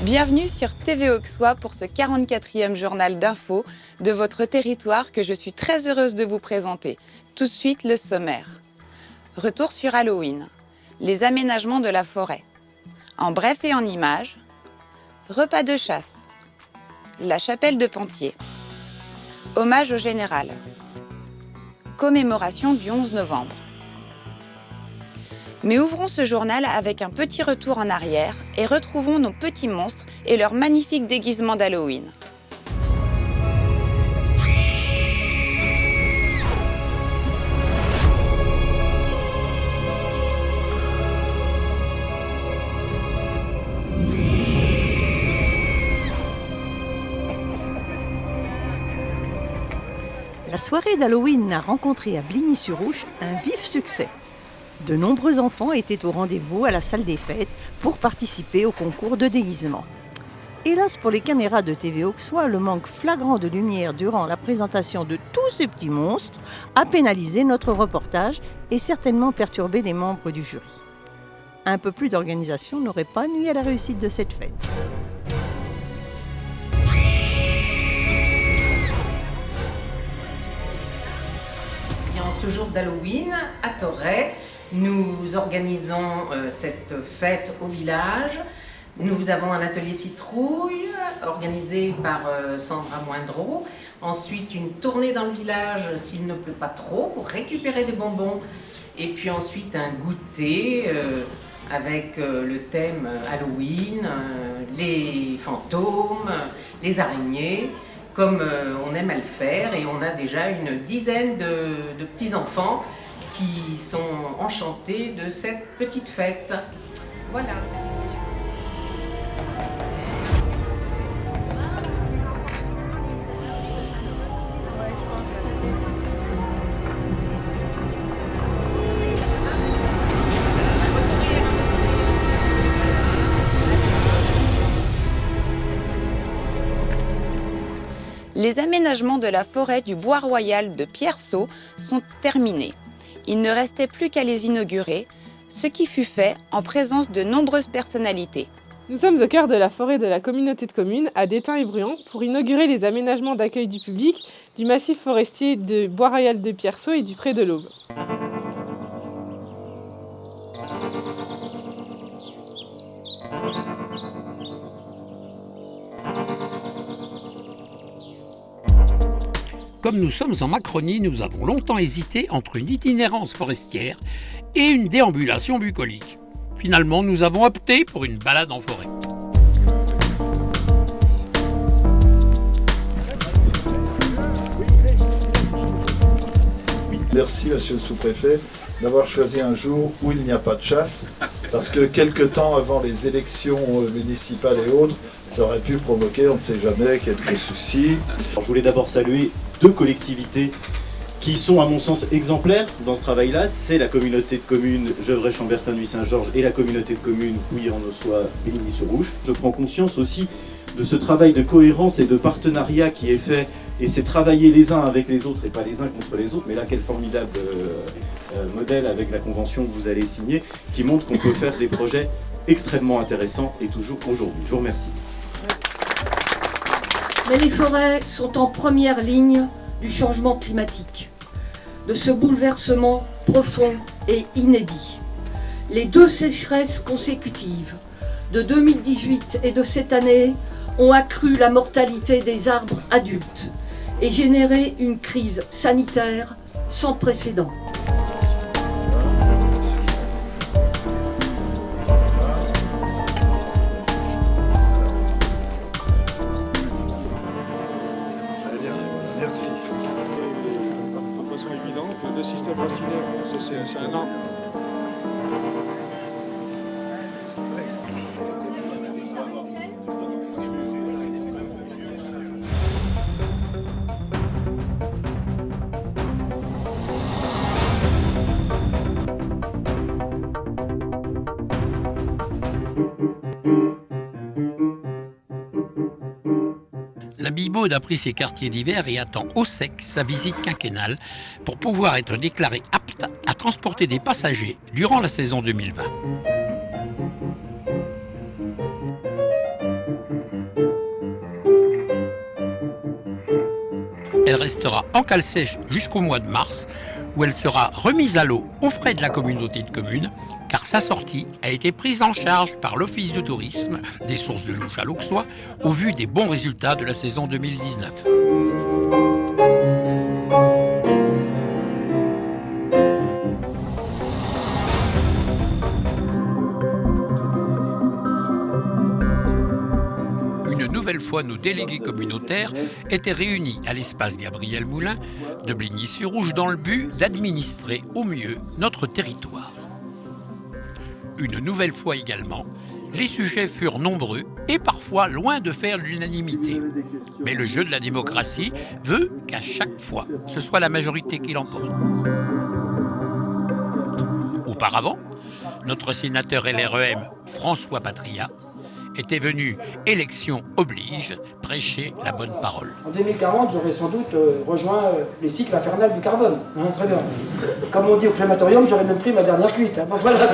Bienvenue sur TV Auxois pour ce 44e journal d'infos de votre territoire que je suis très heureuse de vous présenter. Tout de suite, le sommaire. Retour sur Halloween, les aménagements de la forêt. En bref et en images, repas de chasse, la chapelle de Pentier, hommage au général, commémoration du 11 novembre. Mais ouvrons ce journal avec un petit retour en arrière et retrouvons nos petits monstres et leurs magnifiques déguisements d'Halloween. La soirée d'Halloween a rencontré à Bligny-sur-Ouche un vif succès. De nombreux enfants étaient au rendez-vous à la salle des fêtes pour participer au concours de déguisement. Hélas pour les caméras de TV Auxois, le manque flagrant de lumière durant la présentation de tous ces petits monstres a pénalisé notre reportage et certainement perturbé les membres du jury. Un peu plus d'organisation n'aurait pas nui à la réussite de cette fête. En ce jour d'Halloween, à Torray, nous organisons cette fête au village. Nous avons un atelier citrouille organisé par Sandra Moindreau. Ensuite, une tournée dans le village s'il ne pleut pas trop pour récupérer des bonbons. Et puis ensuite, un goûter avec le thème Halloween, les fantômes, les araignées, comme on aime à le faire. Et on a déjà une dizaine de petits-enfants qui sont enchantés de cette petite fête. Voilà. Les aménagements de la forêt du Bois Royal de Pierceau sont terminés. Il ne restait plus qu'à les inaugurer, ce qui fut fait en présence de nombreuses personnalités. Nous sommes au cœur de la forêt de la communauté de communes à Détain et Bruant pour inaugurer les aménagements d'accueil du public du massif forestier de Bois Royal de Pierceau et du Pré de l'Aube. Comme nous sommes en Macronie, nous avons longtemps hésité entre une itinérance forestière et une déambulation bucolique. Finalement, nous avons opté pour une balade en forêt. Merci, monsieur le sous-préfet, d'avoir choisi un jour où il n'y a pas de chasse, parce que quelque temps avant les élections municipales et autres, ça aurait pu provoquer, on ne sait jamais, quelques soucis. Alors, je voulais d'abord saluer deux collectivités qui sont à mon sens exemplaires dans ce travail-là. C'est la communauté de communes Gevrey-Chambertin-Nuit-Saint-Georges et la communauté de communes Pouilly-en-Ossois-Bligny-sur-Ouche. Je prends conscience aussi de ce travail de cohérence et de partenariat qui est fait, et c'est travailler les uns avec les autres et pas les uns contre les autres. Mais là, quel formidable modèle avec la convention que vous allez signer, qui montre qu'on peut faire des projets extrêmement intéressants et toujours aujourd'hui. Je vous remercie. Mais les forêts sont en première ligne du changement climatique, de ce bouleversement profond et inédit. Les deux sécheresses consécutives de 2018 et de cette année ont accru la mortalité des arbres adultes et généré une crise sanitaire sans précédent. Merci. De façon évidente, le système racinaire, c'est un arbre. La Bibaude a pris ses quartiers d'hiver et attend au sec sa visite quinquennale pour pouvoir être déclarée apte à transporter des passagers durant la saison 2020. Elle restera en cale sèche jusqu'au mois de mars, où elle sera remise à l'eau aux frais de la communauté de communes, car sa sortie a été prise en charge par l'Office du tourisme des sources de l'Ouche à l'Auxois, au vu des bons résultats de la saison 2019. Une nouvelle fois, nos délégués communautaires étaient réunis à l'espace Gabriel Moulin de Bligny-sur-Rouge dans le but d'administrer au mieux notre territoire. Une nouvelle fois également, les sujets furent nombreux et parfois loin de faire l'unanimité. Mais le jeu de la démocratie veut qu'à chaque fois, ce soit la majorité qui l'emporte. Auparavant, notre sénateur LREM, François Patria, était venu, élection oblige, prêcher la bonne parole. En 2040, j'aurais sans doute rejoint les cycles infernales du carbone. Hein, très bien. Comme on dit au crématorium, j'aurais même pris ma dernière cuite. Hein. Bon, voilà.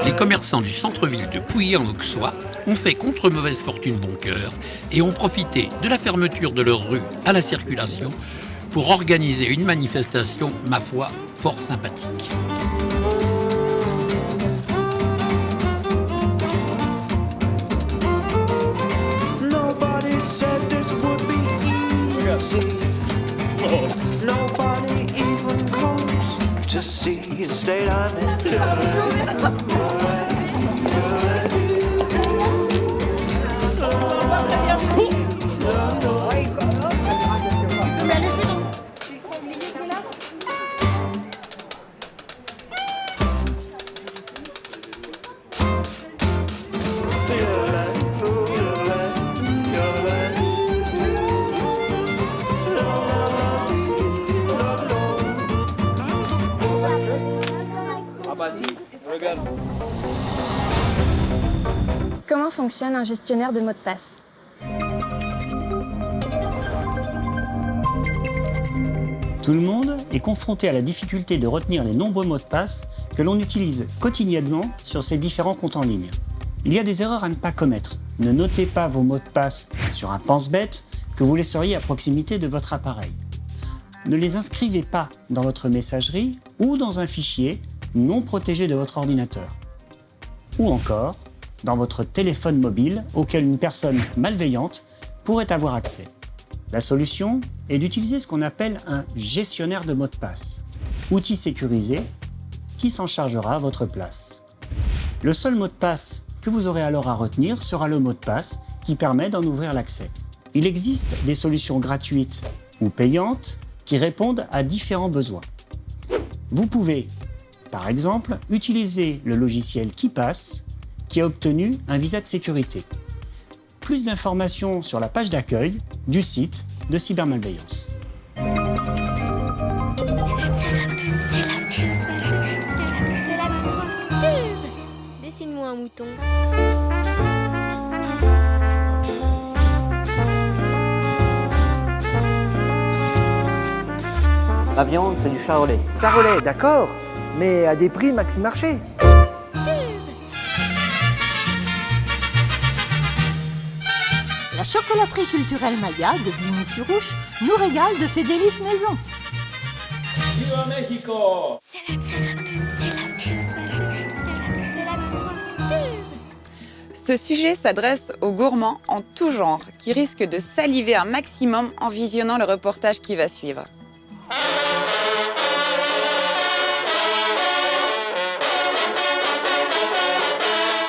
Les commerçants du centre-ville de Pouilly-en-Auxois ont fait contre mauvaise fortune bon cœur et ont profité de la fermeture de leur rue à la circulation pour organiser une manifestation, ma foi, fort sympathique. Nobody said this would be easy. Nobody even comes to see the state I'm in. Comment fonctionne un gestionnaire de mots de passe? Tout le monde est confronté à la difficulté de retenir les nombreux mots de passe que l'on utilise quotidiennement sur ces différents comptes en ligne. Il y a des erreurs à ne pas commettre. Ne notez pas vos mots de passe sur un pense-bête que vous laisseriez à proximité de votre appareil. Ne les inscrivez pas dans votre messagerie ou dans un fichier non protégé de votre ordinateur. Ou encore dans votre téléphone mobile auquel une personne malveillante pourrait avoir accès. La solution est d'utiliser ce qu'on appelle un gestionnaire de mots de passe, outil sécurisé qui s'en chargera à votre place. Le seul mot de passe que vous aurez alors à retenir sera le mot de passe qui permet d'en ouvrir l'accès. Il existe des solutions gratuites ou payantes qui répondent à différents besoins. Vous pouvez, par exemple, utiliser le logiciel KeePass qui a obtenu un visa de sécurité. Plus d'informations sur la page d'accueil du site de Cybermalveillance. Dessine-moi un mouton. La viande, c'est du charolais. Charolais, d'accord, mais à des prix maxi marché. La chocolaterie culturelle Maya de Bligny-sur-Rouge nous régale de ses délices maison. Viva Mexico! Ce sujet s'adresse aux gourmands en tout genre qui risquent de saliver un maximum en visionnant le reportage qui va suivre.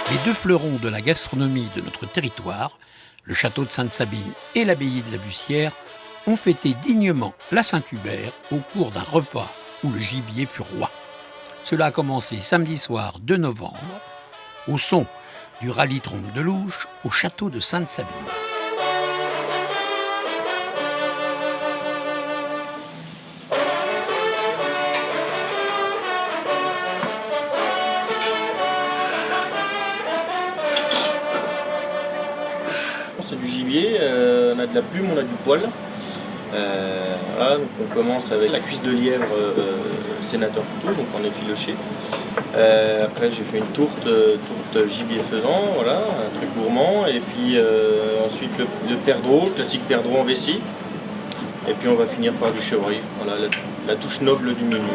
Les deux fleurons de la gastronomie de notre territoire, le château de Sainte-Sabine et l'abbaye de la Bussière, ont fêté dignement la Saint-Hubert au cours d'un repas où le gibier fut roi. Cela a commencé samedi soir 2 novembre, au son du rallye trompe de Louche au château de Sainte-Sabine. C'est du gibier, on a de la plume, on a du poil. Voilà, donc on commence avec la cuisse de lièvre sénateur couteau, donc en effiloché. Après j'ai fait une tourte gibier faisan, voilà, un truc gourmand. Et puis ensuite le perdreau, classique perdreau en vessie. Et puis on va finir par du chevreuil, voilà, la touche noble du menu.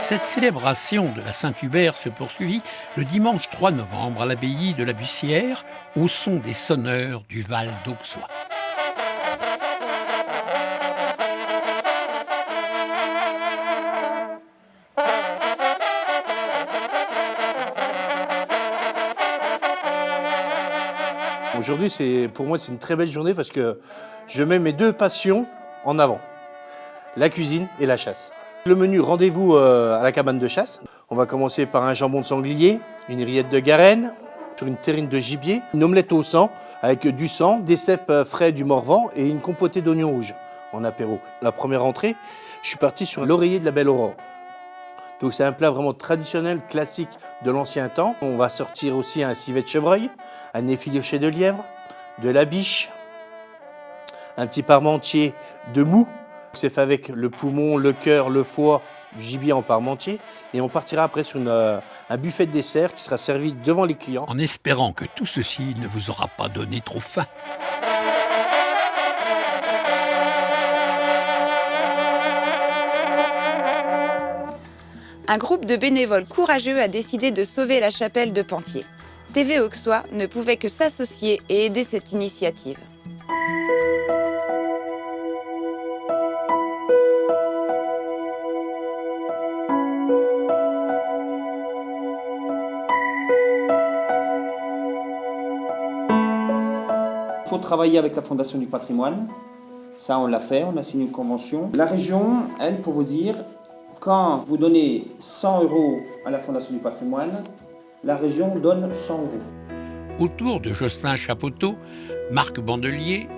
Cette célébration de la Saint-Hubert se poursuivit le dimanche 3 novembre à l'abbaye de la Bussière, au son des sonneurs du Val d'Auxois. Aujourd'hui, pour moi, c'est une très belle journée parce que je mets mes deux passions en avant, la cuisine et la chasse. Le menu, rendez-vous à la cabane de chasse. On va commencer par un jambon de sanglier, une rillette de garenne, sur une terrine de gibier, une omelette au sang avec du sang, des cèpes frais du Morvan et une compotée d'oignons rouges en apéro. La première entrée, je suis parti sur l'oreiller de la Belle Aurore. Donc c'est un plat vraiment traditionnel, classique de l'ancien temps. On va sortir aussi un civet de chevreuil, un effiloché de lièvre, de la biche, un petit parmentier de mou. C'est fait avec le poumon, le cœur, le foie, du gibier en parmentier. Et on partira après sur un buffet de dessert qui sera servi devant les clients. En espérant que tout ceci ne vous aura pas donné trop faim. Un groupe de bénévoles courageux a décidé de sauver la chapelle de Pentier. TV Auxois ne pouvait que s'associer et aider cette initiative. Il faut travailler avec la Fondation du patrimoine. Ça, on l'a fait, on a signé une convention. La région, elle, pour vous dire, quand vous donnez 100 € à la Fondation du patrimoine, la région donne 100 €. Autour de Jocelyn Chapoteau, Marc Bandelier,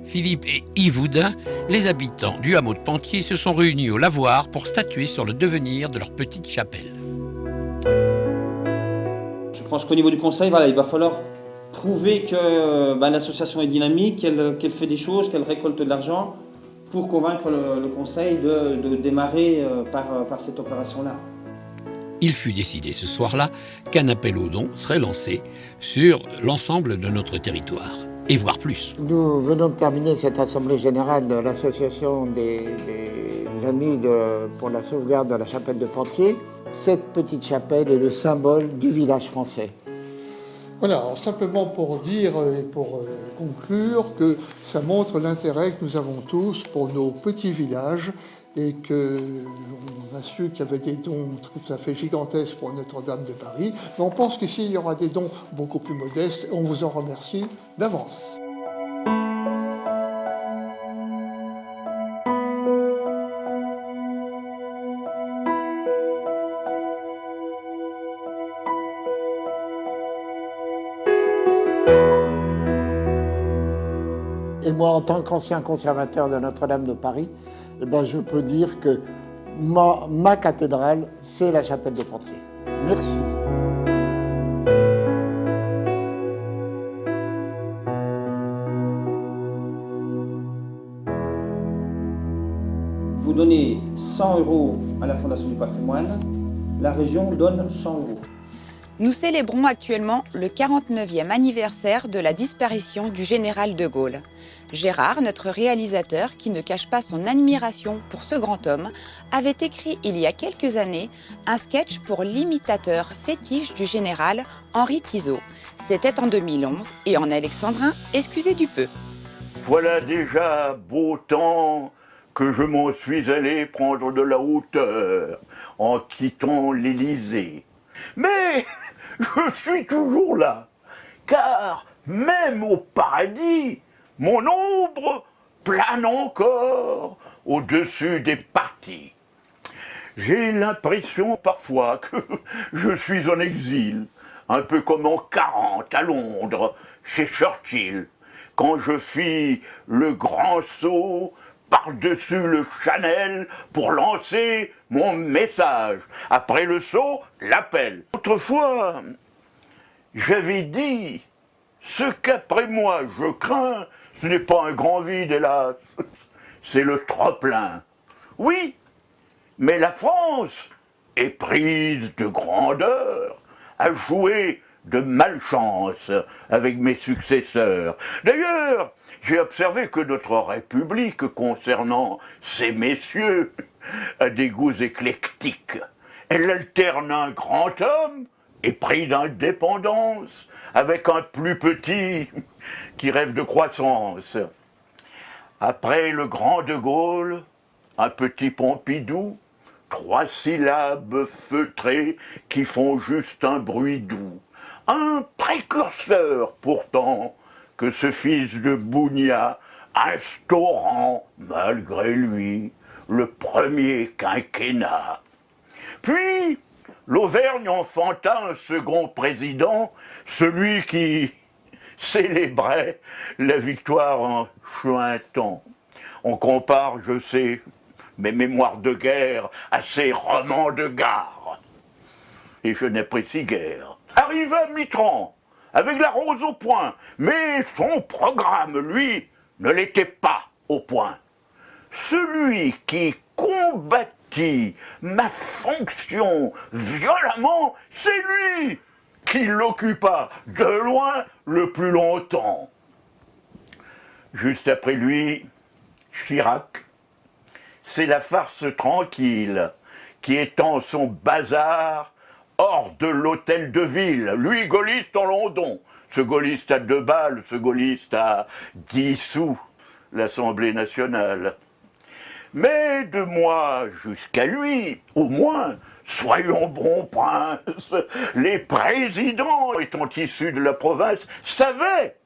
Philippe et Yves Houdin, les habitants du hameau de Pentier se sont réunis au lavoir pour statuer sur le devenir de leur petite chapelle. Je pense qu'au niveau du conseil, voilà, il va falloir prouver que l'association est dynamique, qu'elle fait des choses, qu'elle récolte de l'argent pour convaincre le conseil de démarrer par cette opération-là. Il fut décidé ce soir-là qu'un appel aux dons serait lancé sur l'ensemble de notre territoire, et voire plus. Nous venons de terminer cette assemblée générale de l'association des amis pour la sauvegarde de la chapelle de Pentier. Cette petite chapelle est le symbole du village français. Voilà, alors simplement pour dire et pour conclure que ça montre l'intérêt que nous avons tous pour nos petits villages et qu'on a su qu'il y avait des dons tout à fait gigantesques pour Notre-Dame de Paris. Mais on pense qu'ici, il y aura des dons beaucoup plus modestes. On vous en remercie d'avance. Et moi, en tant qu'ancien conservateur de Notre-Dame de Paris, je peux dire que ma cathédrale, c'est la chapelle de Pentier. Merci. Vous donnez 100 € à la Fondation du patrimoine, la région donne 100 €. Nous célébrons actuellement le 49e anniversaire de la disparition du général de Gaulle. Gérard, notre réalisateur, qui ne cache pas son admiration pour ce grand homme, avait écrit il y a quelques années un sketch pour l'imitateur fétiche du général Henri Tizot. C'était en 2011 et en alexandrin, excusez du peu. Voilà déjà beau temps que je m'en suis allé prendre de la hauteur. en quittant l'Élysée. Mais je suis toujours là, car même au paradis, mon ombre plane encore au-dessus des partis. J'ai l'impression parfois que je suis en exil, un peu comme en 40 à Londres, chez Churchill, quand je fis le grand saut par-dessus le Chanel pour lancer mon message. Après le saut, l'appel. Autrefois, j'avais dit, ce qu'après moi je crains, ce n'est pas un grand vide, hélas, c'est le trop-plein. Oui, mais la France est prise de grandeur, à jouer de malchance avec mes successeurs. D'ailleurs, j'ai observé que notre République, concernant ces messieurs, a des goûts éclectiques. Elle alterne un grand homme, épris d'indépendance, avec un plus petit qui rêve de croissance. Après le grand de Gaulle, un petit Pompidou, 3 syllabes feutrées qui font juste un bruit doux. Un précurseur pourtant que ce fils de Bougna, instaurant malgré lui le premier quinquennat. Puis l'Auvergne enfanta un second président, celui qui célébrait la victoire en chuintant. On compare, je sais, mes mémoires de guerre à ces romans de gare. Et je n'apprécie guère. Arriva Mitterrand, avec la rose au poing, mais son programme, lui, ne l'était pas au point. Celui qui combattit ma fonction violemment, c'est lui qui l'occupa de loin le plus longtemps. Juste après lui, Chirac. C'est la farce tranquille qui étend son bazar hors de l'hôtel de ville. Lui, gaulliste en London. Ce gaulliste à 2 balles, ce gaulliste à 10 sous l'Assemblée nationale. Mais de moi jusqu'à lui, au moins, soyons bons princes, les présidents étant issus de la province savaient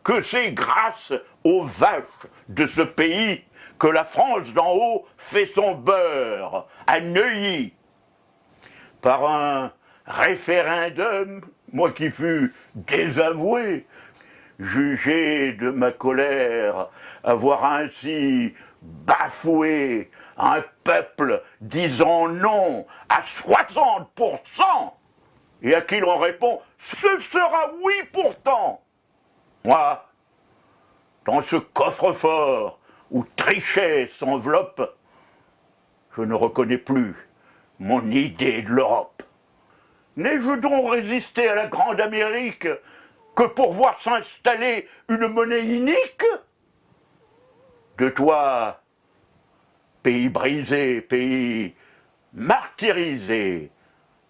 que c'est grâce aux vaches de ce pays que la France d'en haut fait son beurre à Neuilly. Par un référendum, moi qui fus désavoué, jugé de ma colère, avoir ainsi bafoué un peuple disant non à 60%, et à qui l'on répond « ce sera oui pourtant ». Moi, dans ce coffre-fort où Trichet s'enveloppe, je ne reconnais plus mon idée de l'Europe. N'ai-je donc résisté à la grande Amérique que pour voir s'installer une monnaie inique? De toi, pays brisé, pays martyrisé,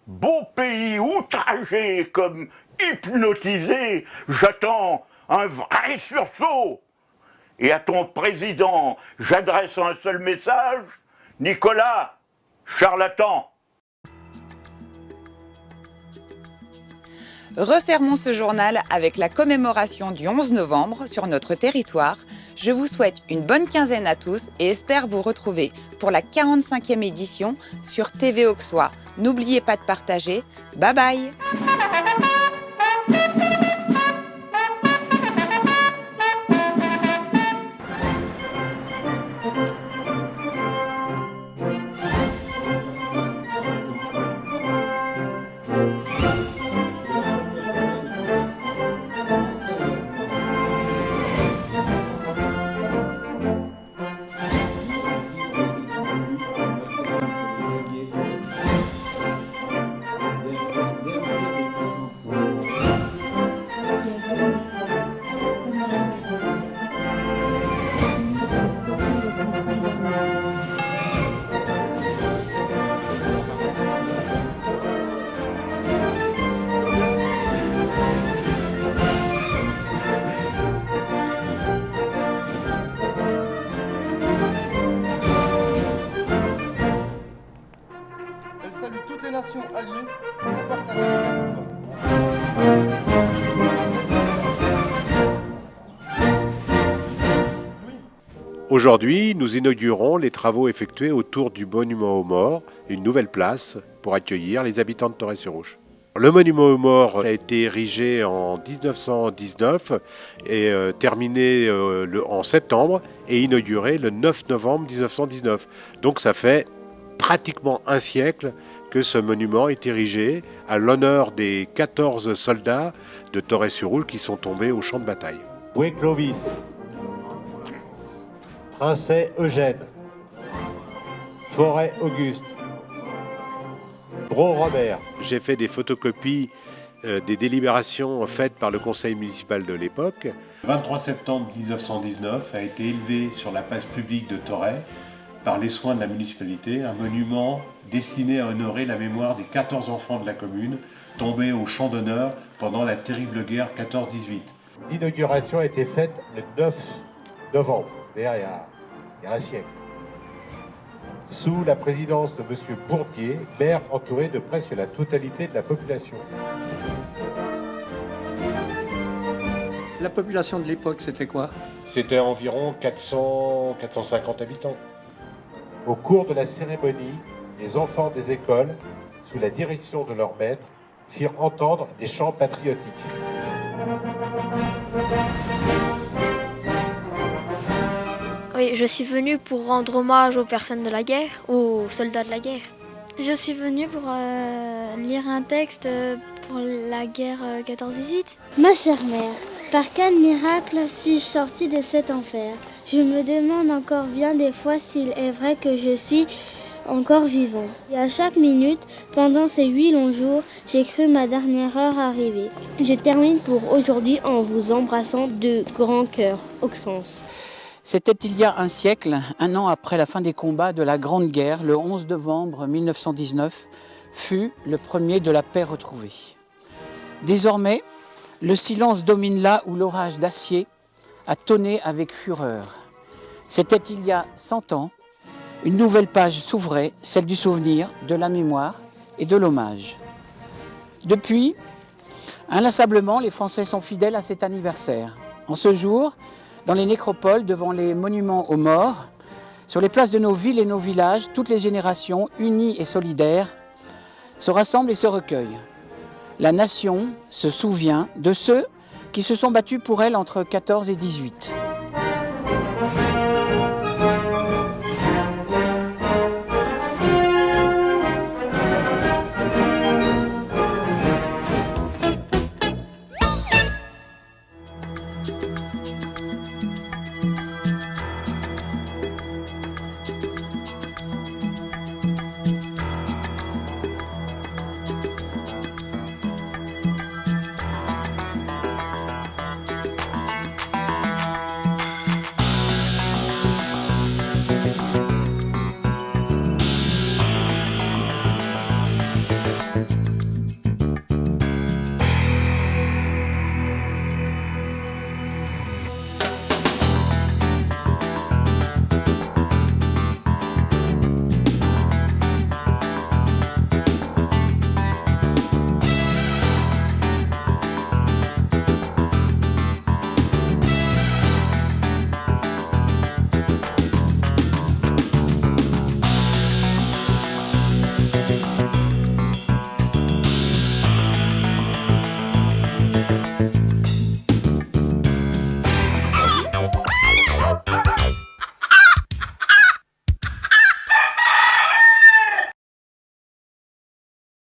beau pays outragé comme hypnotisé, j'attends un vrai sursaut. Et à ton président, j'adresse un seul message, Nicolas, charlatan. Refermons ce journal avec la commémoration du 11 novembre sur notre territoire. Je vous souhaite une bonne quinzaine à tous et espère vous retrouver pour la 45e édition sur TV Auxois. N'oubliez pas de partager. Bye bye. nation alliée nous partageons. Aujourd'hui, nous inaugurons les travaux effectués autour du monument aux morts, une nouvelle place pour accueillir les habitants de Torrey-sur-Ouche. Le monument aux morts a été érigé en 1919 et terminé en septembre et inauguré le 9 novembre 1919. Donc ça fait pratiquement un siècle que ce monument est érigé à l'honneur des 14 soldats de Torrey-sur-Ouche qui sont tombés au champ de bataille. Où Clovis, Princet Eugène, Forêt Auguste, Gros Robert. J'ai fait des photocopies des délibérations faites par le conseil municipal de l'époque. Le 23 septembre 1919 a été élevé sur la place publique de Torrey, par les soins de la municipalité, un monument destiné à honorer la mémoire des 14 enfants de la commune tombés au champ d'honneur pendant la terrible guerre 14-18. L'inauguration a été faite le 9 novembre, il y a un siècle, sous la présidence de M. Bourdier, maire entouré de presque la totalité de la population. La population de l'époque, c'était quoi? C'était environ 450 habitants. Au cours de la cérémonie, les enfants des écoles, sous la direction de leur maître, firent entendre des chants patriotiques. Oui, je suis venue pour rendre hommage aux personnes de la guerre, aux soldats de la guerre. Je suis venue pour lire un texte pour la guerre 14-18. Ma chère mère, par quel miracle suis-je sortie de cet enfer? Je me demande encore bien des fois s'il est vrai que je suis encore vivant. Et à chaque minute, pendant ces 8 longs jours, j'ai cru ma dernière heure arriver. Je termine pour aujourd'hui en vous embrassant de grand cœur. Auxence. C'était il y a un siècle, un an après la fin des combats de la Grande Guerre, le 11 novembre 1919, fut le premier de la paix retrouvée. Désormais, le silence domine là où l'orage d'acier a tonné avec fureur. C'était il y a 100 ans, une nouvelle page s'ouvrait, celle du souvenir, de la mémoire et de l'hommage. Depuis, inlassablement, les Français sont fidèles à cet anniversaire. En ce jour, dans les nécropoles, devant les monuments aux morts, sur les places de nos villes et nos villages, toutes les générations, unies et solidaires, se rassemblent et se recueillent. La nation se souvient de ceux qui se sont battus pour elle entre 14 et 18.